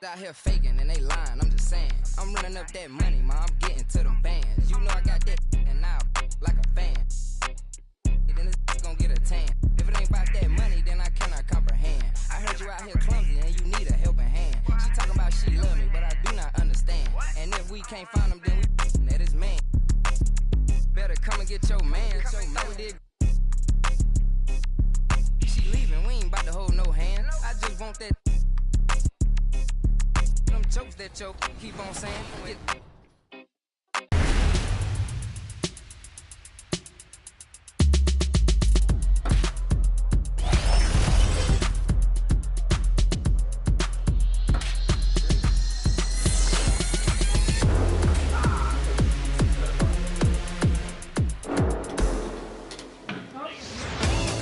out here faking and they lying, I'm just saying. I'm running up that money, ma, I'm getting to them bands. You know I got that and now like a fan. Then this gonna get a tan. If it ain't about that money, then I cannot comprehend. I heard you out here clumsy and you need a helping hand. She talking about she love me, but I do not understand. And if we can't find him, then we that is man. Better come and get your man. She leaving, we ain't about to hold no hand. I just want that. Them jokes that yo keep on saying.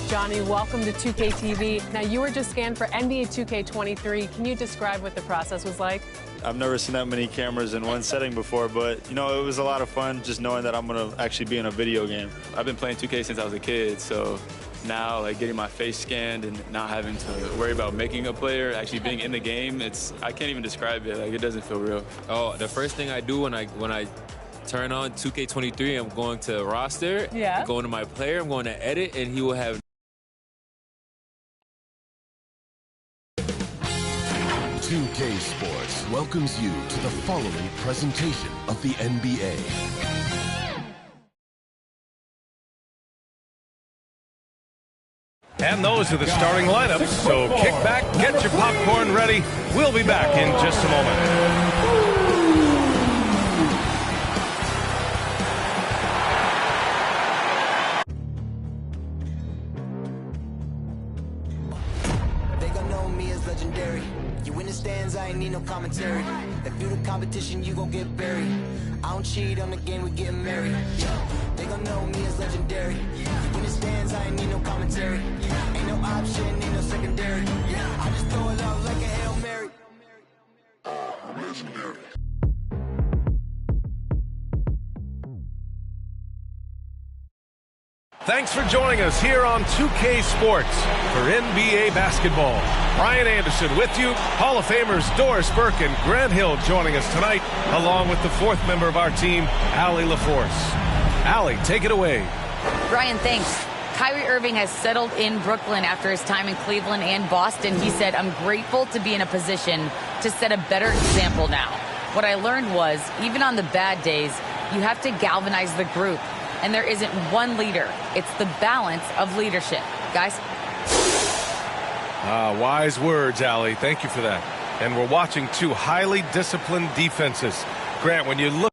Johnny, welcome to 2K TV. Now, you were just scanned for NBA 2K23. Can you describe what the process was like? I've never seen that many cameras in one setting before, but, you know, it was a lot of fun just knowing that I'm going to actually be in a video game. I've been playing 2K since I was a kid, so now, like, getting my face scanned and not having to worry about making a player, actually being in the game, I can't even describe it. Like, it doesn't feel real. Oh, the first thing I do when I turn on 2K23, I'm going to roster, I'm going to my player, I'm going to edit, and he will have 2K Sports welcomes you to the following presentation of the NBA. And those are the starting lineups, so kick back, get your popcorn ready. We'll be back in just a moment. Legendary. You in the stands, I ain't need no commentary. If you the competition, you gon' get buried. I don't cheat on the game, we getting married. They gon' know me as legendary. You in the stands, I ain't need no commentary. Ain't no option, ain't no secondary. I just throw it out like a Hail Mary. I'm legendary. Thanks for joining us here on 2K Sports for NBA basketball. Brian Anderson with you, Hall of Famers Doris Burke and Grant Hill joining us tonight, along with the fourth member of our team, Allie LaForce. Allie, take it away. Brian, thanks. Kyrie Irving has settled in Brooklyn after his time in Cleveland and Boston. He said, "I'm grateful to be in a position to set a better example now. What I learned was, even on the bad days, you have to galvanize the group. And there isn't one leader. It's the balance of leadership." Guys? Wise words, Allie. Thank you for that. And we're watching two highly disciplined defenses. Grant, when you look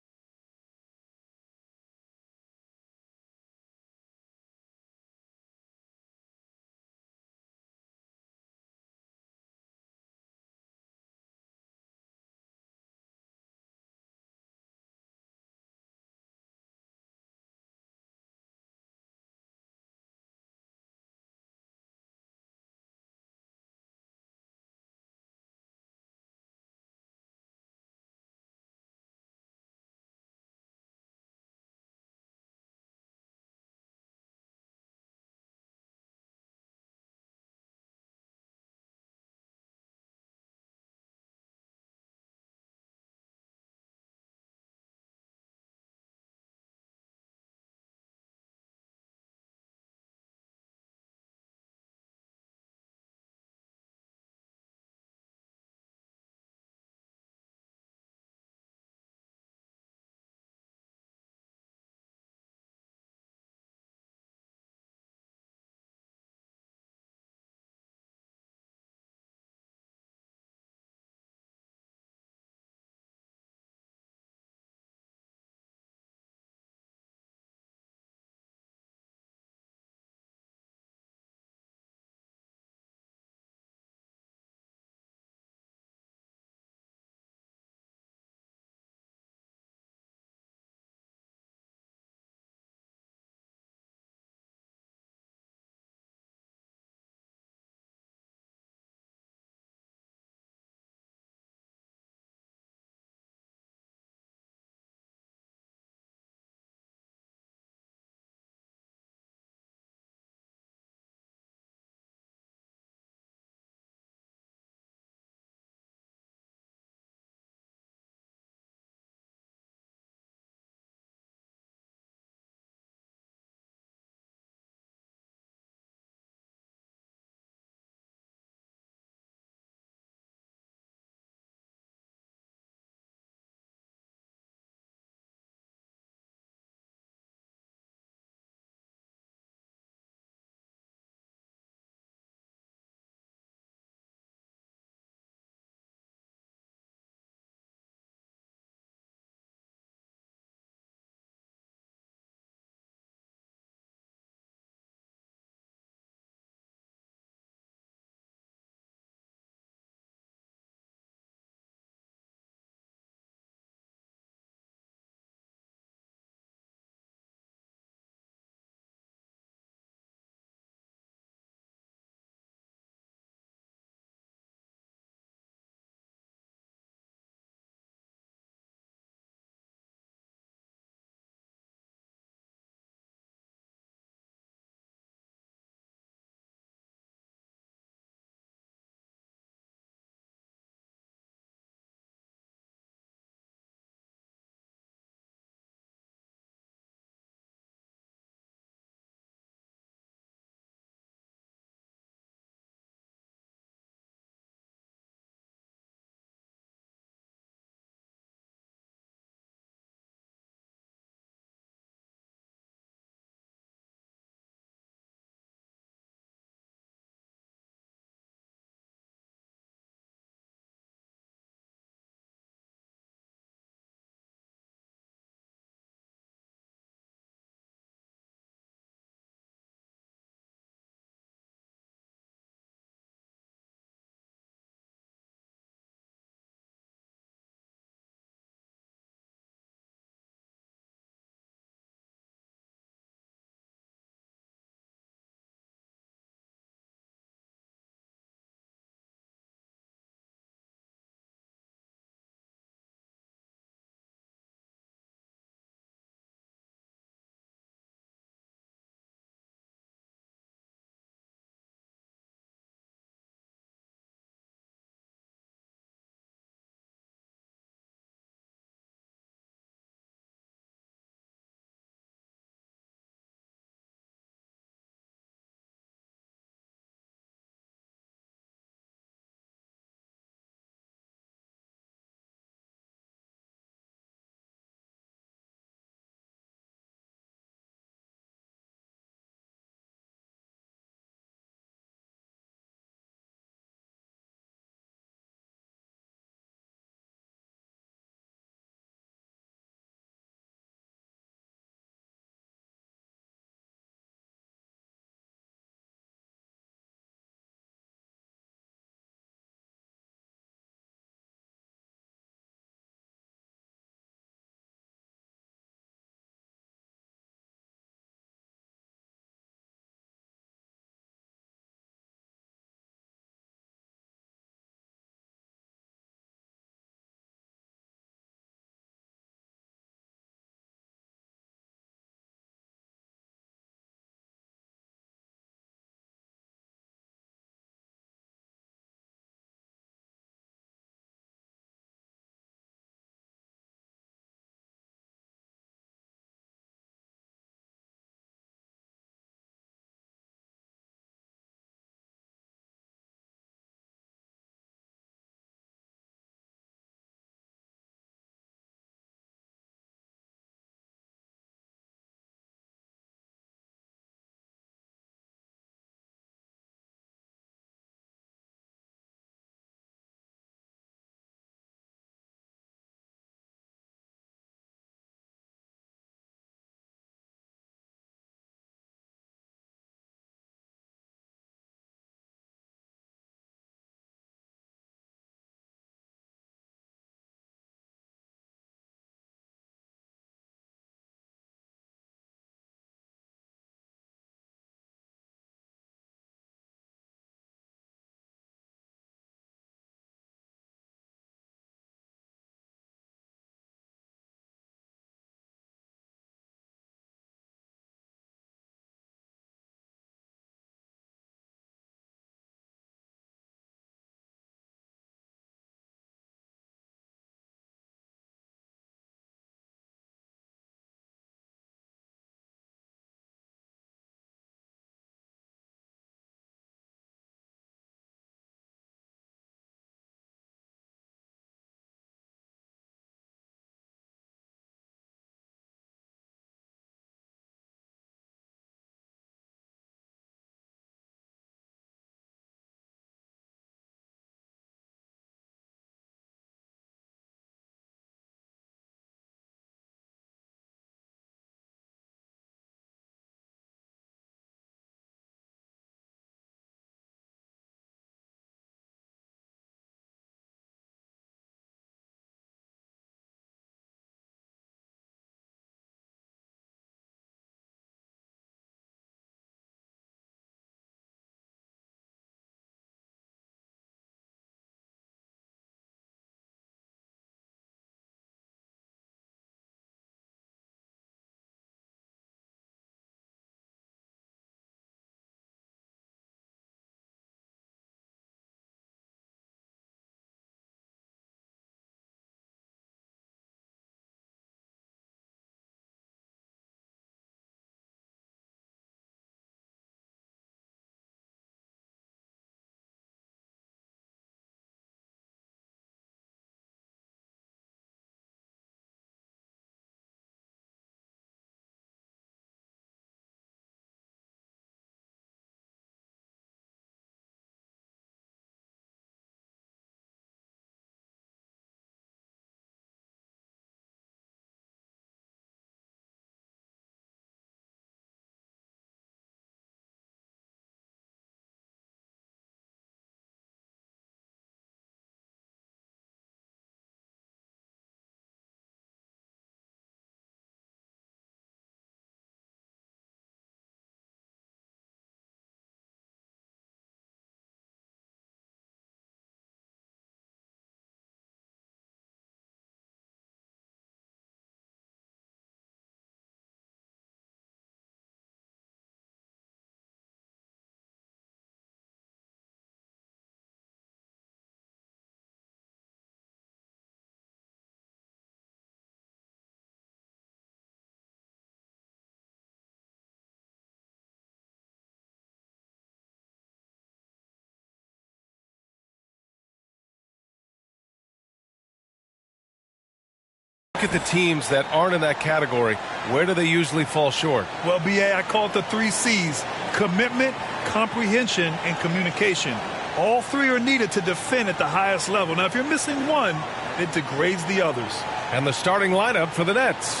look at the teams that aren't in that category, where do they usually fall short? Well, BA, I call it the 3 C's: commitment, comprehension, and communication. All 3 are needed to defend at the highest level. Now, if you're missing one, it degrades the others. And the starting lineup for the Nets.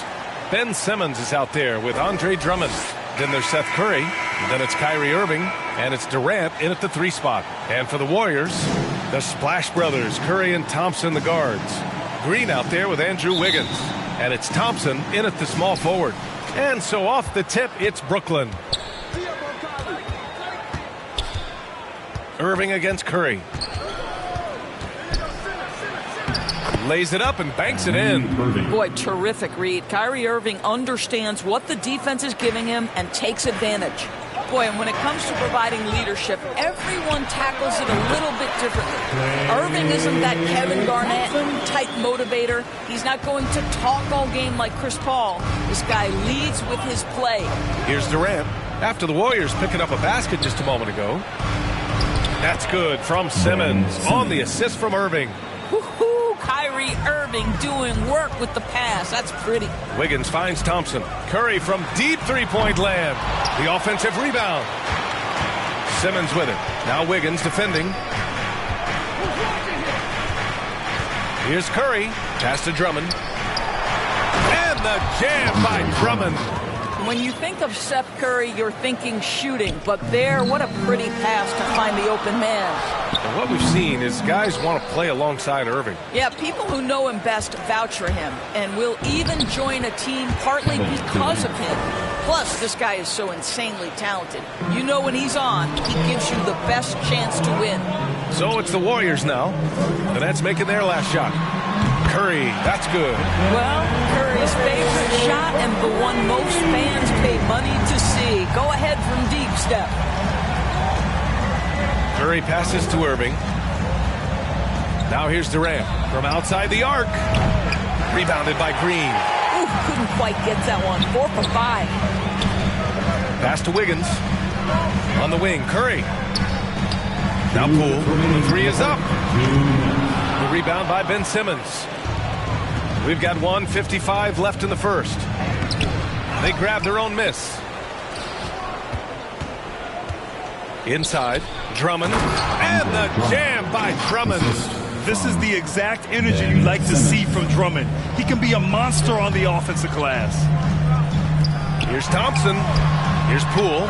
Ben Simmons is out there with Andre Drummond. Then there's Seth Curry. Then it's Kyrie Irving. And it's Durant in at the 3 spot. And for the Warriors, the Splash Brothers, Curry and Thompson, the guards. Green out there with Andrew Wiggins. And it's Thompson in at the small forward. And so off the tip, it's Brooklyn. Irving against Curry. Lays it up and banks it in. Boy, terrific read. Kyrie Irving understands what the defense is giving him and takes advantage. Boy, and when it comes to providing leadership, everyone tackles it a little bit differently. Irving isn't that Kevin Garnett type motivator. He's not going to talk all game like Chris Paul. This guy leads with his play. Here's Durant. After the Warriors picking up a basket just a moment ago. That's good from Simmons on the assist from Irving. Woohoo! Kyrie Irving doing work with the pass. That's pretty. Wiggins finds Thompson. Curry from deep three-point land. The offensive rebound. Simmons with it. Now Wiggins defending. Here's Curry. Pass to Drummond. And the jam by Drummond. When you think of Seth Curry, you're thinking shooting. But there, what a pretty pass to find the open man. And what we've seen is guys want to play alongside Irving. Yeah, people who know him best vouch for him and will even join a team partly because of him. Plus, this guy is so insanely talented. You know when he's on, he gives you the best chance to win. So it's the Warriors now. The Nets making their last shot. Curry, that's good. Well, Curry's favorite shot and the one most fans pay money to see. Go ahead from deep, Steph. Curry passes to Irving. Now here's Durant from outside the arc. Rebounded by Green. Ooh, couldn't quite get that one. 4 for 5. Pass to Wiggins. On the wing, Curry. Now Poole. The 3 is up. The rebound by Ben Simmons. We've got 1:55 left in the first. They grab their own miss. Inside, Drummond. And the jam by Drummond. This is the exact energy you like to see from Drummond. He can be a monster on the offensive glass. Here's Thompson. Here's Poole.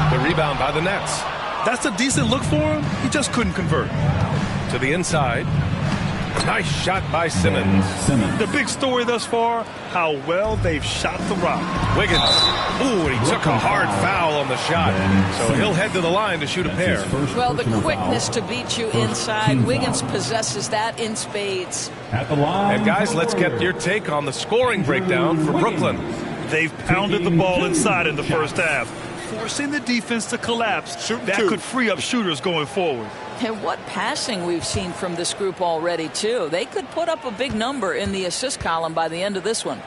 The rebound by the Nets. That's a decent look for him. He just couldn't convert. To the inside. Nice shot by Simmons. The big story thus far, how well they've shot the rock. Wiggins. Ooh, he took a hard foul on the shot. So he'll head to the line to shoot a pair. Well, the quickness to beat you inside, Wiggins possesses that in spades. And guys, let's get your take on the scoring breakdown for Brooklyn. They've pounded the ball inside in the first half, forcing the defense to collapse. That could free up shooters going forward. And what passing we've seen from this group already, too. They could put up a big number in the assist column by the end of this one.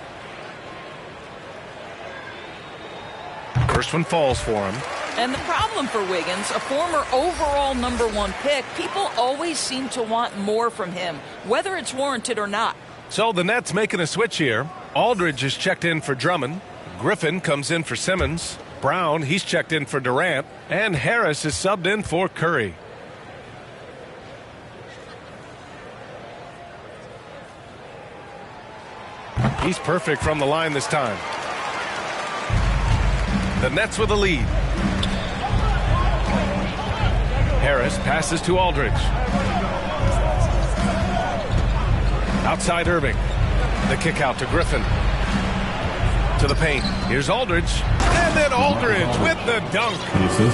First one falls for him. And the problem for Wiggins, a former overall #1 pick, people always seem to want more from him, whether it's warranted or not. So the Nets making a switch here. Aldridge is checked in for Drummond. Griffin comes in for Simmons. Brown, he's checked in for Durant. And Harris is subbed in for Curry. He's perfect from the line this time. The Nets with a lead. Harris passes to Aldridge. Outside Irving. The kick out to Griffin. To the paint. Here's Aldridge. And then Aldridge with the dunk.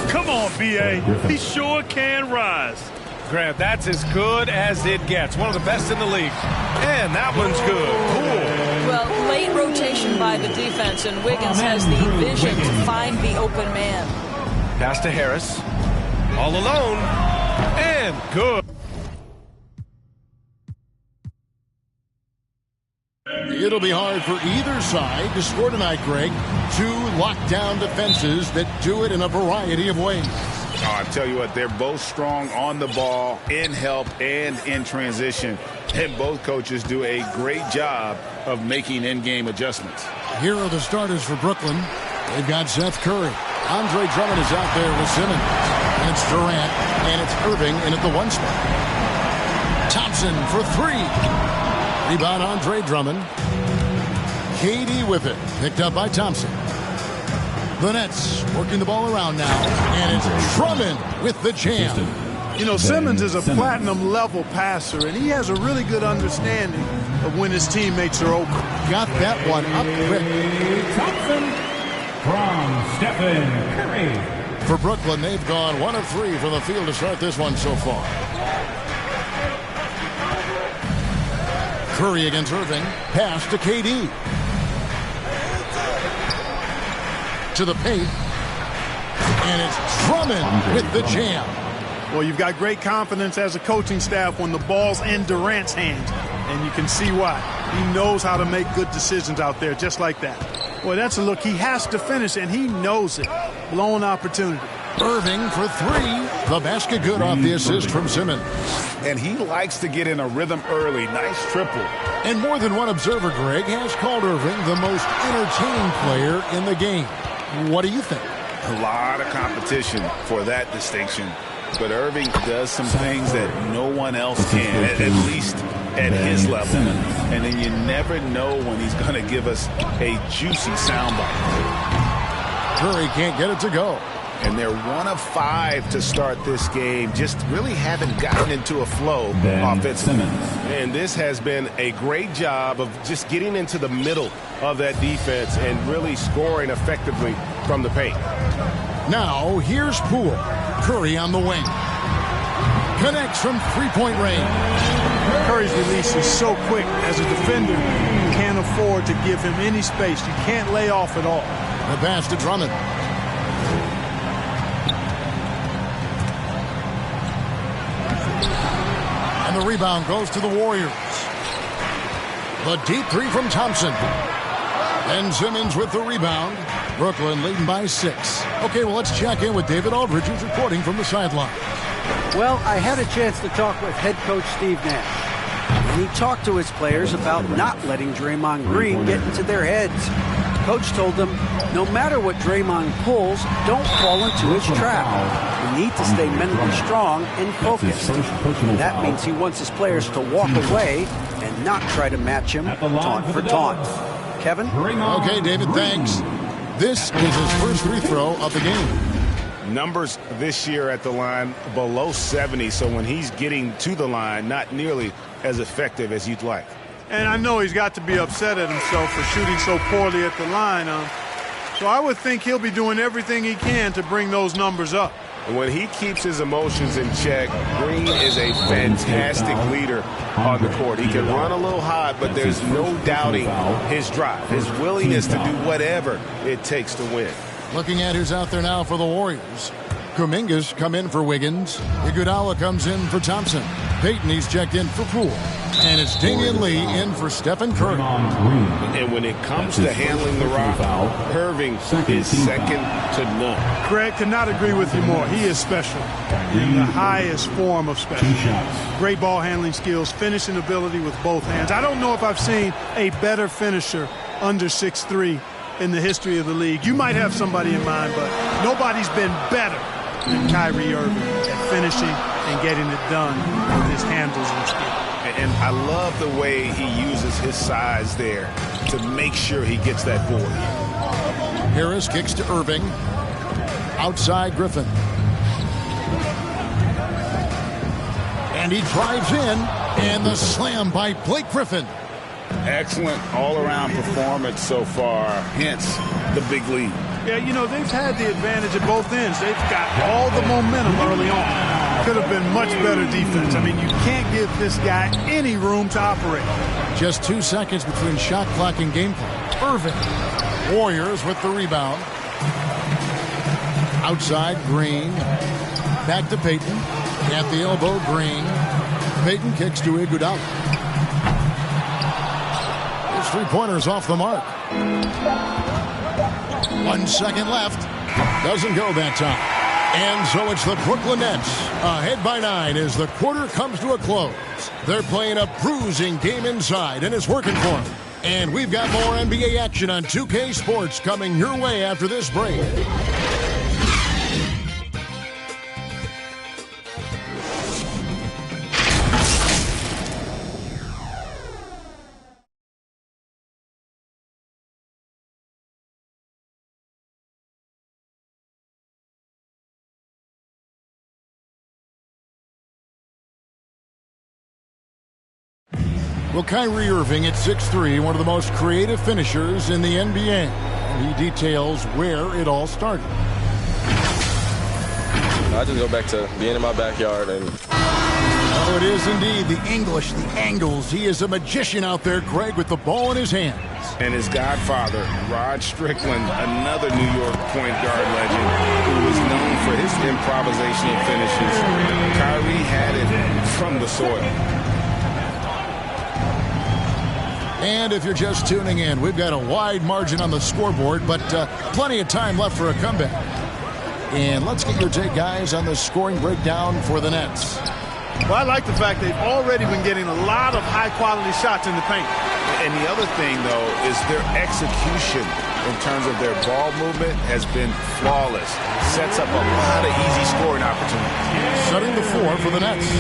Come on, B.A. He sure can rise. Grant, that's as good as it gets. One of the best in the league. And that one's good. Cool. Well, late rotation by the defense, and Wiggins has the vision to find the open man. Pass to Harris. All alone. And good. It'll be hard for either side to score tonight, Greg. Two lockdown defenses that do it in a variety of ways. Oh, I tell you what, they're both strong on the ball, in help, and in transition. And both coaches do a great job of making in-game adjustments. Here are the starters for Brooklyn. They've got Seth Curry. Andre Drummond is out there with Simmons. And it's Durant, and it's Irving in at the 1 spot. Thompson for 3. Rebound Andre Drummond. KD with it. Picked up by Thompson. The Nets working the ball around now. And it's Drummond with the jam. You know, Simmons is a platinum-level passer, and he has a really good understanding of when his teammates are open. Got that one up quick. Thompson from Stephen Curry. For Brooklyn, they've gone 1 of 3 from the field to start this one so far. Curry against Irving. Pass to KD. To the paint. And it's Drummond with the jam. Well, you've got great confidence as a coaching staff when the ball's in Durant's hands. And you can see why. He knows how to make good decisions out there just like that. Well, that's a look he has to finish, and he knows it. Blown opportunity. Irving for 3. The basket good off the assist from Simmons. And he likes to get in a rhythm early. Nice triple. And more than one observer, Greg, has called Irving the most entertaining player in the game. What do you think? A lot of competition for that distinction. But Irving does some things that no one else can, at least at his level. And then you never know when he's going to give us a juicy soundbite. Curry can't get it to go. And they're 1 of 5 to start this game. Just really haven't gotten into a flow offensively. And this has been a great job of just getting into the middle of that defense and really scoring effectively from the paint. Now, here's Poole. Curry on the wing. Connects from 3-point range. Curry's release is so quick. As a defender, you can't afford to give him any space. You can't lay off at all. The pass to Drummond. And the rebound goes to the Warriors. The deep 3 from Thompson. And Simmons with the rebound. Brooklyn leading by 6. Okay, well, let's check in with David Aldridge, who's reporting from the sideline. Well, I had a chance to talk with head coach Steve Nash. And he talked to his players about not letting Draymond Green get into their heads. Coach told them, no matter what Draymond pulls, don't fall into his trap. You need to stay mentally strong and focused. And that means he wants his players to walk away and not try to match him taunt for taunt. Kevin? Okay, David, thanks. This is his first free throw of the game. Numbers this year at the line below 70, so when he's getting to the line, not nearly as effective as you'd like. And I know he's got to be upset at himself for shooting so poorly at the line. So I would think he'll be doing everything he can to bring those numbers up. And when he keeps his emotions in check, Green is a fantastic leader on the court. He can run a little hot, but there's no doubting his drive, his willingness to do whatever it takes to win. Looking at who's out there now for the Warriors. Kuminga's come in for Wiggins. Iguodala comes in for Thompson. Payton, he's checked in for Poole. And it's Damian Lee in for Stephen Curry. And when it comes to handling the rock, Irving is second to none. Greg, could not agree with you more. He is special in the highest form of special. Great ball handling skills, finishing ability with both hands. I don't know if I've seen a better finisher under 6'3" in the history of the league. You might have somebody in mind, but nobody's been better than Kyrie Irving at finishing and getting it done with his handles and skill. And I love the way he uses his size there to make sure he gets that board. Harris kicks to Irving. Outside Griffin. And he drives in. And the slam by Blake Griffin. Excellent all-around performance so far, hence the big lead. Yeah, you know, they've had the advantage at both ends. They've got all the momentum early on. Could have been much better defense. I mean, you can't give this guy any room to operate. Just 2 seconds between shot clock and game clock. Irving. Warriors with the rebound. Outside, Green. Back to Payton. At the elbow, Green. Payton kicks to Iguodala. His three-pointer's off the mark. 1 second left. Doesn't go that time. And so it's the Brooklyn Nets ahead by 9 as the quarter comes to a close. They're playing a bruising game inside, and it's working for them. And we've got more NBA action on 2K Sports coming your way after this break. Well, Kyrie Irving at 6'3", one of the most creative finishers in the NBA. And he details where it all started. I just go back to being in my backyard. Oh, it is indeed. The English, the angles. He is a magician out there, Greg, with the ball in his hands. And his godfather, Rod Strickland, another New York point guard legend who was known for his improvisational finishes. Kyrie had it from the soil. And if you're just tuning in, we've got a wide margin on the scoreboard, but plenty of time left for a comeback. And let's get your take, guys, on the scoring breakdown for the Nets. Well, I like the fact they've already been getting a lot of high-quality shots in the paint. And the other thing, though, is their execution in terms of their ball movement has been flawless. Sets up a lot of easy scoring opportunities. Setting the floor for the Nets.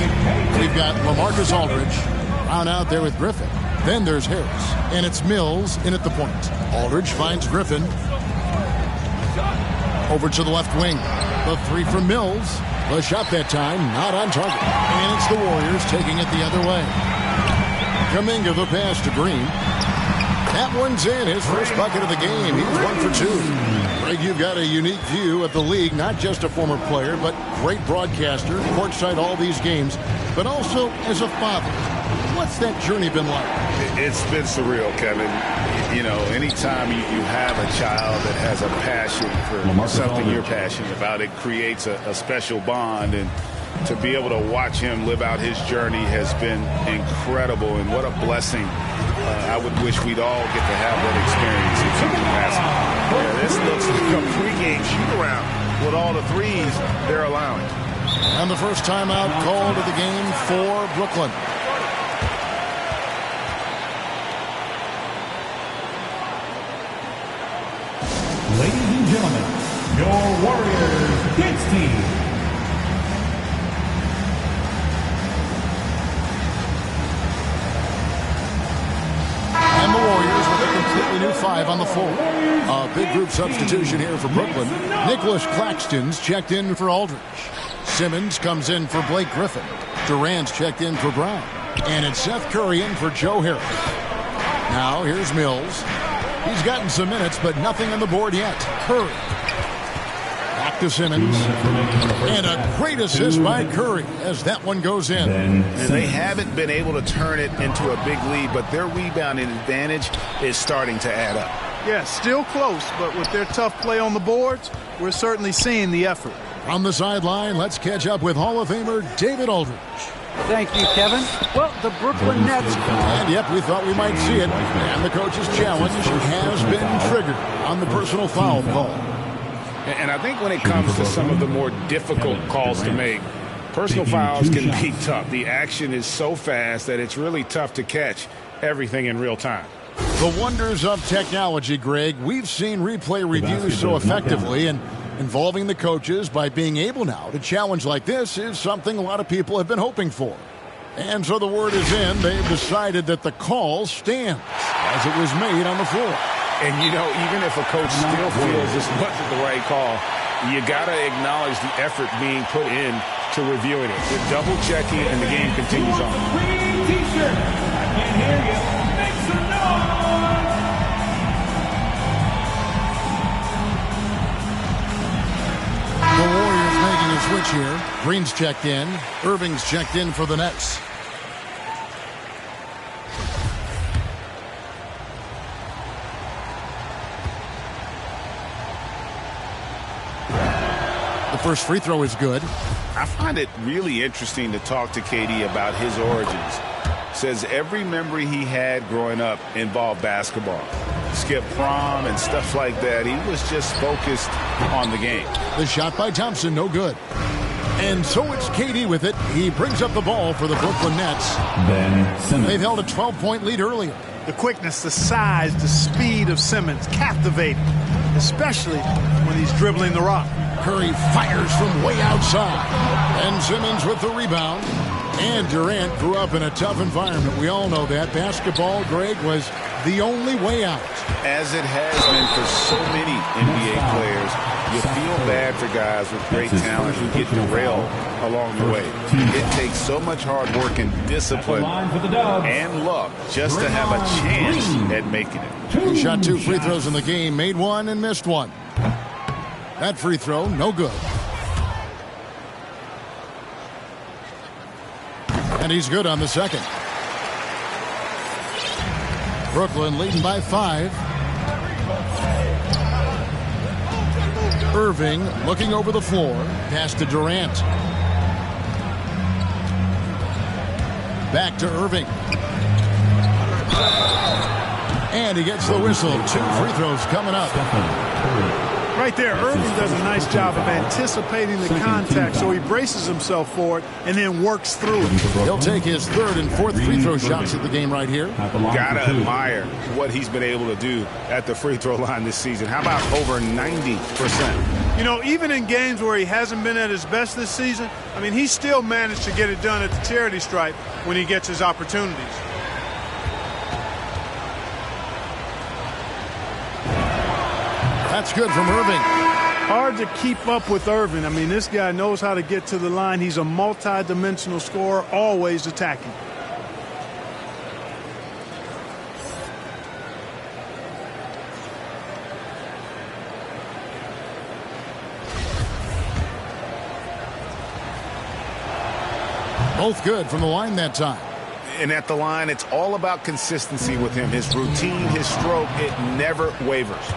We've got LaMarcus Aldridge on out there with Griffin. Then there's Harris, and it's Mills in at the point. Aldridge finds Griffin. Over to the left wing. The three from Mills. The shot that time, not on target. And it's the Warriors taking it the other way. Kuminga the pass to Green. That one's in, his first bucket of the game. He's 1 for 2. Greg, you've got a unique view of the league, not just a former player, but great broadcaster, courtside all these games, but also as a father. What's that journey been like? It's been surreal, Kevin. You know, anytime you have a child that has a passion for something you're passionate about, it creates a special bond. And to be able to watch him live out his journey has been incredible. And what a blessing. I would wish we'd all get to have that experience in some capacity. Yeah, this looks like a pregame shoot-around with all the threes they're allowing. And the first timeout called of the game for Brooklyn. Ladies and gentlemen, your Warriors Kids team. And the Warriors with a completely new 5 on the floor. A big group substitution here for Brooklyn. Nicholas Claxton's checked in for Aldridge. Simmons comes in for Blake Griffin. Durant's checked in for Brown. And it's Seth Curry in for Joe Harris. Now here's Mills. He's gotten some minutes, but nothing on the board yet. Curry. Back to Simmons. And a great assist by Curry as that one goes in. And they haven't been able to turn it into a big lead, but their rebounding advantage is starting to add up. Yeah, still close, but with their tough play on the boards, we're certainly seeing the effort. On the sideline, let's catch up with Hall of Famer David Aldridge. Thank you, Kevin. Well, the Brooklyn Nets. And yep, we thought we might see it. And the coach's challenge has been triggered on the personal foul call. And I think when it comes to some of the more difficult calls to make, personal fouls can be tough. The action is so fast that it's really tough to catch everything in real time. The wonders of technology, Greg. We've seen replay reviews so effectively, and involving the coaches by being able now to challenge like this is something a lot of people have been hoping for. And so the word is in. They've decided that the call stands as it was made on the floor. And, you know, even if a coach still feels this wasn't the right call, you got to acknowledge the effort being put in to reviewing it. They're double-checking, and the game continues on. Green T-shirt. I can't hear you. Make some noise. The Warriors making a switch here. Green's checked in. Irving's checked in for the Nets. The first free throw is good. I find it really interesting to talk to KD about his origins. Says every memory he had growing up involved basketball. skip prom and stuff like that. He was just focused on the game. The shot by Thompson, no good. And so it's KD with it. He brings up the ball for the Brooklyn Nets. They've held a 12-point lead earlier. The quickness, the size, the speed of Simmons, captivating, especially when he's dribbling the rock. Curry fires from way outside. And Simmons with the rebound. And Durant grew up in a tough environment. We all know that. Basketball, Greg, was the only way out. As it has been for so many NBA players, you feel bad for guys with great talent who get derailed along the way. It takes so much hard work and discipline and luck just to have a chance at making it. He shot 2 free throws in the game, made 1 and missed 1. That free throw, no good. And he's good on the second. Brooklyn leading by 5. Irving looking over the floor. Pass to Durant. Back to Irving. And he gets the whistle. 2 free throws coming up. Right there, Irving does a nice job of anticipating the contact, so he braces himself for it and then works through it. He'll take his 3rd and 4th free throw shots at the game right here. Gotta admire what he's been able to do at the free throw line this season. How about over 90%? You know, even in games where he hasn't been at his best this season, I mean, he still managed to get it done at the charity stripe when he gets his opportunities. That's good from Irving. Hard to keep up with Irving. I mean, this guy knows how to get to the line. He's a multi-dimensional scorer, always attacking. Both good from the line that time. And at the line, it's all about consistency with him. His routine, his stroke, it never wavers.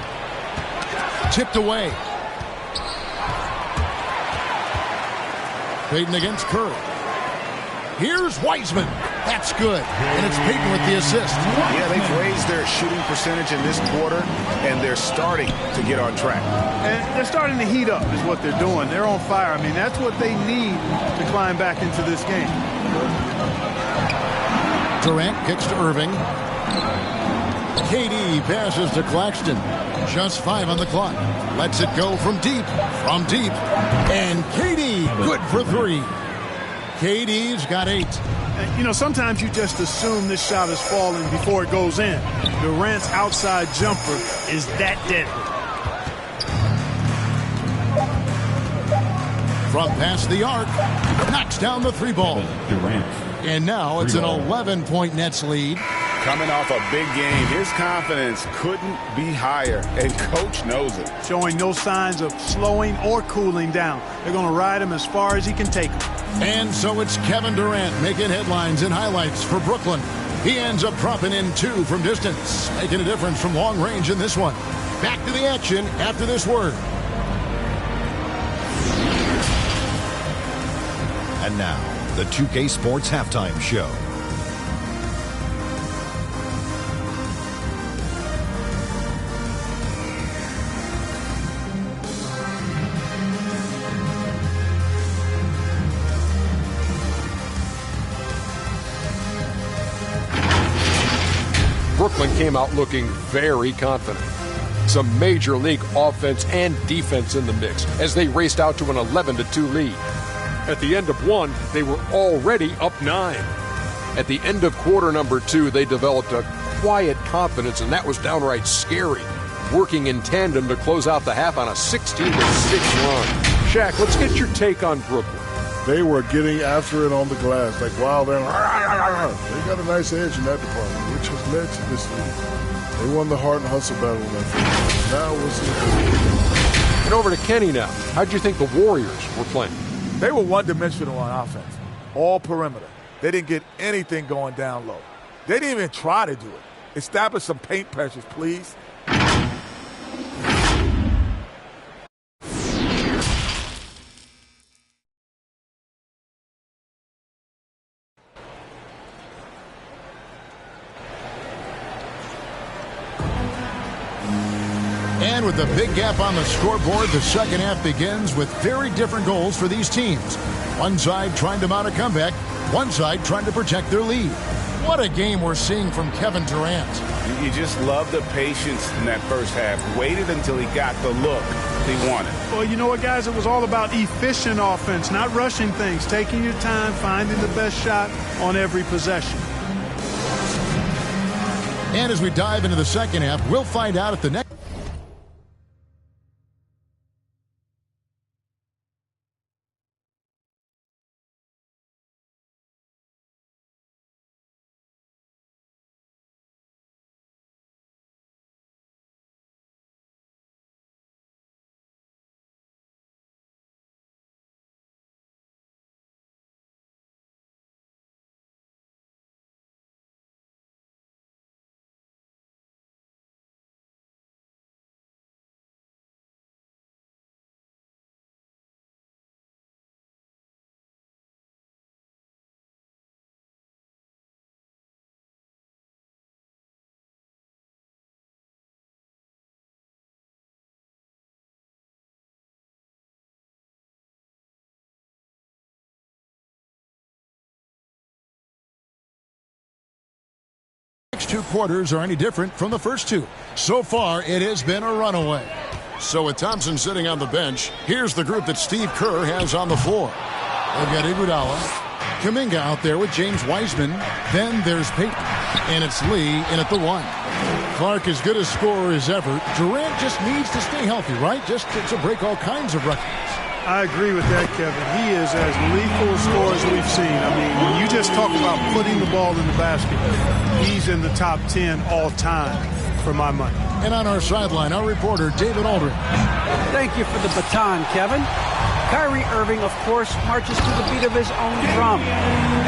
Tipped away. Payton against Curry. Here's Wiseman. That's good. And it's Payton with the assist. Yeah, they've raised their shooting percentage in this quarter, and they're starting to get on track. And they're starting to heat up is what they're doing. They're on fire. I mean, that's what they need to climb back into this game. Durant kicks to Irving. KD passes to Claxton. Just 5 on the clock. Lets it go from deep. And KD good for 3. KD's got 8. You know, sometimes you just assume this shot is falling before it goes in. Durant's outside jumper is that deadly. From past the arc. Knocks down the 3 ball. Durant. And now it's an 11-point Nets lead. Coming off a big game, his confidence couldn't be higher, and Coach knows it. Showing no signs of slowing or cooling down. They're going to ride him as far as he can take him. And so it's Kevin Durant making headlines and highlights for Brooklyn. He ends up dropping in 2 from distance, making a difference from long range in this one. Back to the action after this word. And now, the 2K Sports Halftime Show. Brooklyn came out looking very confident. Some major league offense and defense in the mix as they raced out to an 11-2 lead. At the end of 1, they were already up 9. At the end of quarter number 2, they developed a quiet confidence, and that was downright scary, working in tandem to close out the half on a 16-6 run. Shaq, let's get your take on Brooklyn. They were getting after it on the glass, like wild. They got a nice edge in that department, which has led to this lead. They won the heart and hustle battle in that field. Now we'll see. And over to Kenny now. How'd you think the Warriors were playing? They were one-dimensional on offense, all perimeter. They didn't get anything going down low. They didn't even try to do it. Establish some paint pressures, please. And with the big gap on the scoreboard, the second half begins with very different goals for these teams. One side trying to mount a comeback, one side trying to protect their lead. What a game we're seeing from Kevin Durant. You just love the patience in that first half. Waited until he got the look he wanted. Well, you know what, guys? It was all about efficient offense, not rushing things, taking your time, finding the best shot on every possession. And as we dive into the second half, we'll find out at the next. Next two quarters are any different from the first two. So far, it has been a runaway. So with Thompson sitting on the bench, here's the group that Steve Kerr has on the floor. They've got Iguodala, Kuminga out there with James Wiseman. Then there's Payton, and it's Lee in at the 1. Clark as good a scorer as ever. Durant just needs to stay healthy, right? Just to break all kinds of records. I agree with that, Kevin. He is as lethal a scorer as we've seen. I mean, when you just talk about putting the ball in the basket, he's in the top 10 all time for my money. And on our sideline, our reporter, David Aldridge. Thank you for the baton, Kevin. Kyrie Irving, of course, marches to the beat of his own drum.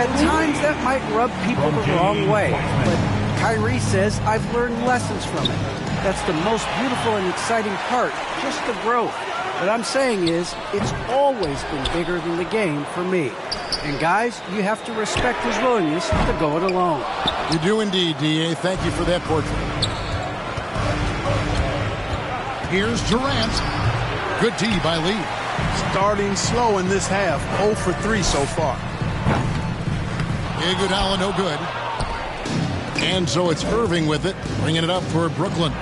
At times, that might rub people the wrong way. But Kyrie says, I've learned lessons from it. That's the most beautiful and exciting part, just the growth. What I'm saying is, it's always been bigger than the game for me. And guys, you have to respect his willingness to go it alone. You do indeed, D.A. Thank you for that portrait. Here's Durant. Good D by Lee. Starting slow in this half, 0 for 3 so far. Iguodala no good. And so it's Irving with it, bringing it up for Brooklyn.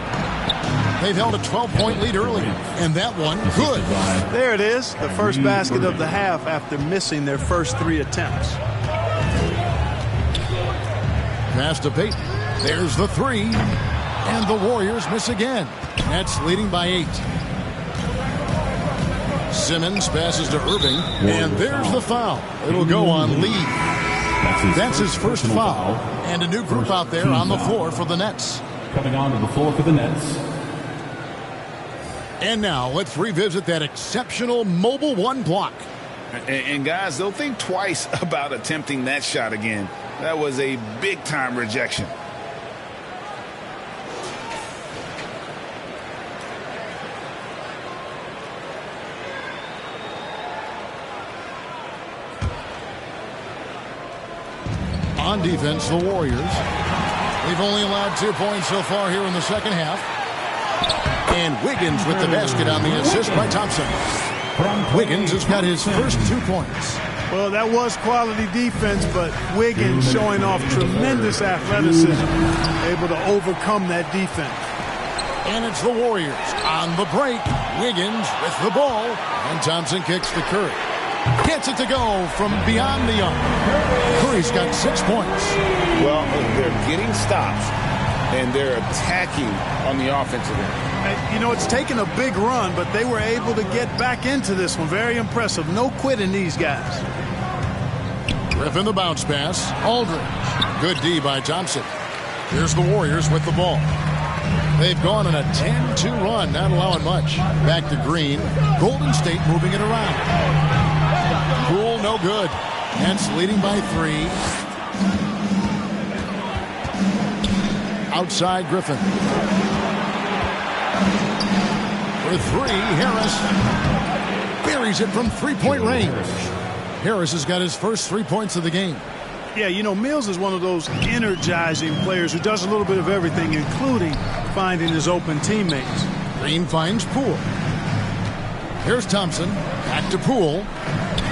They've held a 12-point lead earlier, and that one good. There it is, the first basket of the half after missing their first 3 attempts. Pass to Payton. There's the 3, and the Warriors miss again. Nets leading by 8. Simmons passes to Irving, and there's the foul. It'll go on Lee. That's his first foul, and a new group out there on the floor for the Nets. Coming onto the floor for the Nets. And now let's revisit that exceptional mobile 1 block. And guys, they'll think twice about attempting that shot again. That was a big-time rejection. On defense, the Warriors. They've only allowed 2 points so far here in the second half. And Wiggins with the basket on the assist by Thompson. Wiggins has got his first 2 points. Well, that was quality defense, but Wiggins showing off tremendous athleticism, able to overcome that defense. And it's the Warriors on the break. Wiggins with the ball, and Thompson kicks to Curry. Gets it to go from beyond the arc. Curry's got 6 points. Well, they're getting stops, and they're attacking on the offensive end. You know, it's taken a big run, but they were able to get back into this one. Very impressive. No quitting these guys. Griffin the bounce pass. Aldridge. Good D by Thompson. Here's the Warriors with the ball. They've gone on a 10-2 run, not allowing much. Back to Green. Golden State moving it around. Poole, no good. Nets leading by 3. Outside Griffin. For 3, Harris buries it from 3-point range. Harris has got his first 3 points of the game. Yeah, you know, Mills is one of those energizing players who does a little bit of everything, including finding his open teammates. Green finds Poole. Here's Thompson. Back to Poole.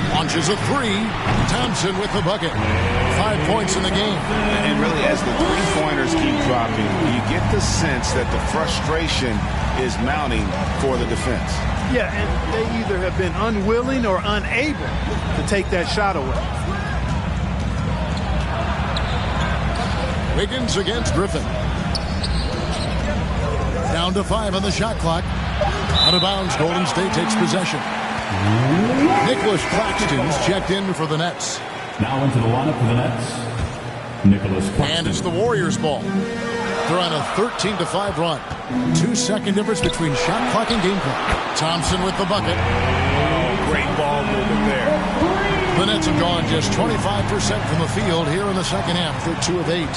Launches a three. Thompson with the bucket. 5 points in the game. And really, as the three-pointers keep dropping, you get the sense that the frustration is mounting for the defense. Yeah, and they either have been unwilling or unable to take that shot away. Wiggins against Griffin. Down to 5 on the shot clock. Out of bounds, Golden State takes possession. Nicholas Claxton's checked in for the Nets. Now into the lineup for the Nets, Nicholas Claxton. And it's the Warriors' ball. They're on a 13-5 run. 2-second difference between shot clock and game clock. Thompson with the bucket. Great ball movement there. The Nets have gone just 25% from the field here in the second half. They're 2 of 8.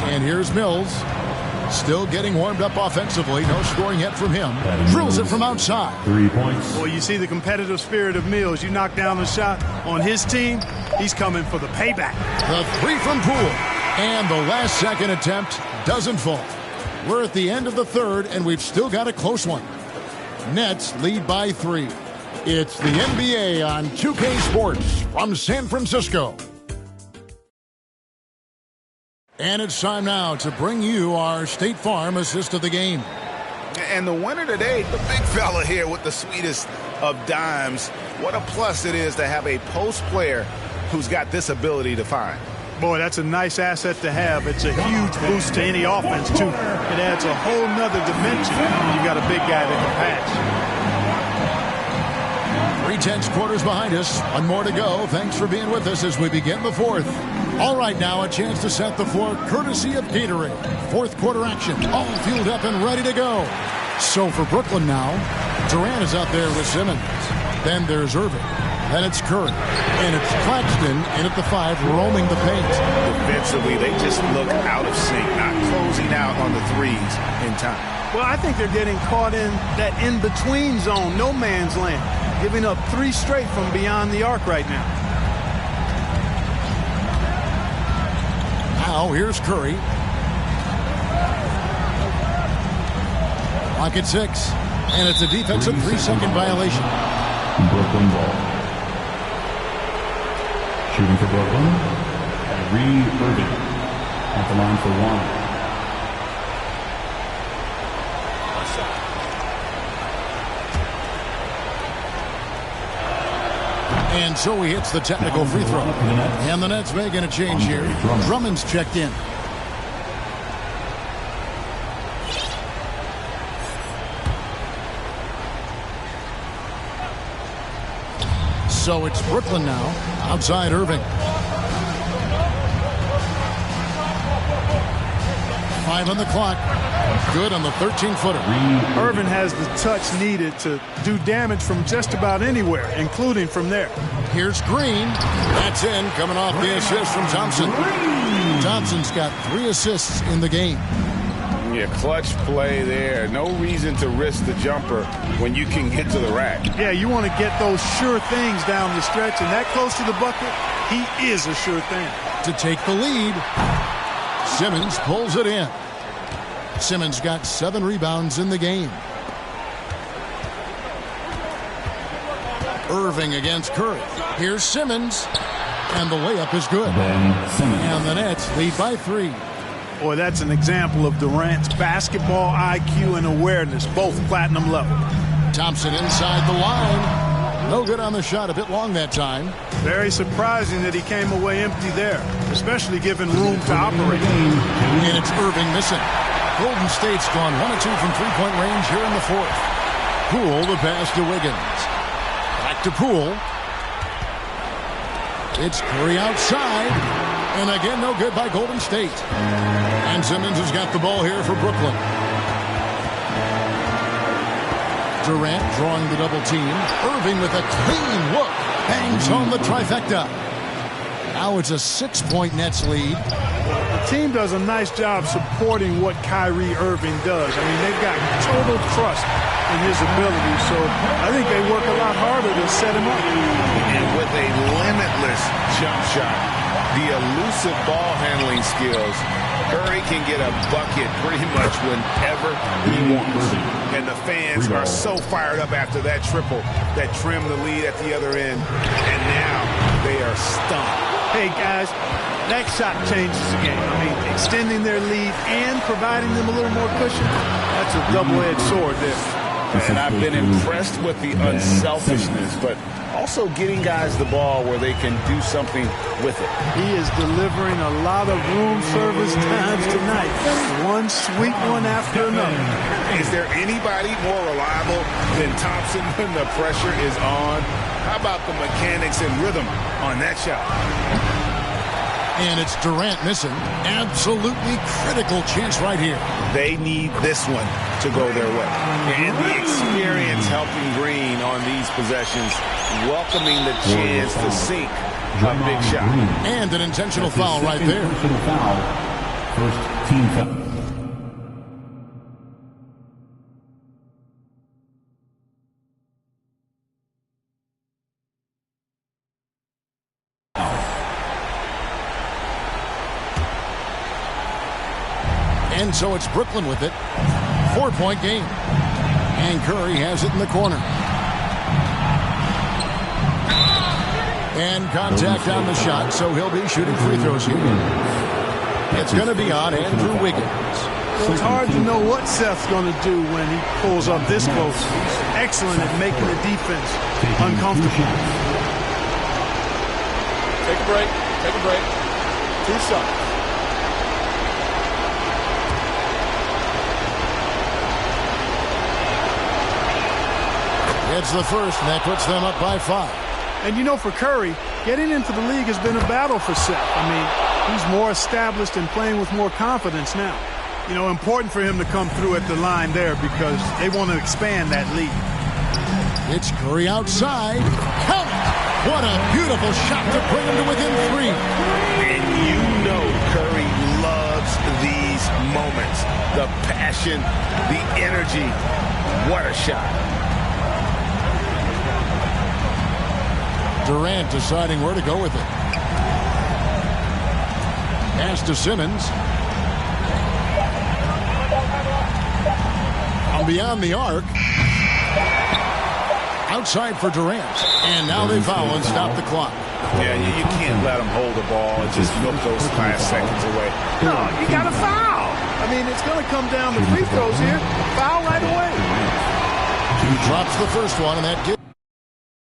And here's Mills. Still getting warmed up offensively. No scoring yet from him. Drills it from outside. 3 points. Well, you see the competitive spirit of Mills. You knock down a shot on his team, he's coming for the payback. The three from Poole. And the last second attempt doesn't fall. We're at the end of the third, and we've still got a close one. Nets lead by 3. It's the NBA on 2K Sports from San Francisco. And it's time now to bring you our State Farm assist of the game. And the winner today, the big fella here with the sweetest of dimes. What a plus it is to have a post player who's got this ability to find. Boy, that's a nice asset to have. It's a huge boost to any offense, too. It adds a whole nother dimension when you got a big guy that can pass. 3/10 quarters behind us. One more to go. Thanks for being with us as we begin the fourth. All right, now a chance to set the floor courtesy of Gatorade. Fourth quarter action. All fueled up and ready to go. So for Brooklyn now, Durant is out there with Simmons. Then there's Irving. Then it's Curry. And it's Claxton in at the 5, roaming the paint. Defensively, they just look out of sync, not closing out on the threes in time. Well, I think they're getting caught in that in-between zone, no man's land, giving up 3 straight from beyond the arc right now. Now here's Curry. Clock at 6. And it's a defensive 3-second violation. Brooklyn ball. Shooting for Brooklyn, Kyrie Irving at the line for 1. And so he hits the technical free throw. And the Nets making a change here. Drummond's checked in. So it's Brooklyn now. Outside Irving. 5 on the clock. Good on the 13-footer. Irving has the touch needed to do damage from just about anywhere, including from there. Here's Green. That's in, coming off the assist from Thompson. Thompson's got 3 assists in the game. Yeah, clutch play there. No reason to risk the jumper when you can get to the rack. Yeah, you want to get those sure things down the stretch, and that close to the bucket, he is a sure thing. To take the lead, Simmons pulls it in. Simmons got 7 rebounds in the game. Irving against Curry. Here's Simmons, and the layup is good. And the Nets lead by 3. Boy, that's an example of Durant's basketball IQ and awareness, both platinum level. Thompson inside the line. No good on the shot, a bit long that time. Very surprising that he came away empty there, especially given room to operate. And it's Irving missing. Golden State's gone 1 of 2 from three-point range here in the fourth. Poole the pass to Wiggins. Back to Poole. It's Curry outside. And again, no good by Golden State. And Simmons has got the ball here for Brooklyn. Durant drawing the double team. Irving with a clean look. Bangs home the trifecta. Now it's a 6-point Nets lead. The team does a nice job supporting what Kyrie Irving does. I mean, they've got total trust in his ability. So I think they work a lot harder to set him up. And with a limitless jump shot, the elusive ball handling skills, Curry can get a bucket pretty much whenever he wants. And the fans are so fired up after that triple that trimmed the lead at the other end. And now they are stunned. Hey, guys, that shot changes the game. I mean, extending their lead and providing them a little more cushion, that's a double-edged sword there. And I've been impressed with the unselfishness, but also getting guys the ball where they can do something with it. He is delivering a lot of room service times tonight. One sweet one after another. Is there anybody more reliable than Thompson when the pressure is on? How about the mechanics and rhythm on that shot? And it's Durant missing. Absolutely critical chance right here. They need this one to go their way. And the experience helping Green on these possessions, welcoming the chance to sink a big shot. And an intentional foul right there. Intentional foul. First team foul. And so it's Brooklyn with it. 4-point game. And Curry has it in the corner. And contact on the shot, so he'll be shooting free throws here. It's going to be on Andrew Wiggins. It's hard to know what Seth's going to do when he pulls up this close. He's excellent at making the defense uncomfortable. Take a break. Take a break. 2 shots. It's the first, and that puts them up by 5. And you know, for Curry, getting into the league has been a battle for Seth. I mean, he's more established and playing with more confidence now. You know, important for him to come through at the line there because they want to expand that lead. It's Curry outside. Count it! What a beautiful shot to bring him to within 3. And you know Curry loves these moments. The passion, the energy. What a shot. Durant deciding where to go with it. Pass to Simmons. From beyond the arc. Outside for Durant. And now they foul and stop the clock. Yeah, you can't let them hold the ball and just milk those last seconds away. No, you got to foul. I mean, it's going to come down to free throws here. Foul right away. He drops the first one, and that gives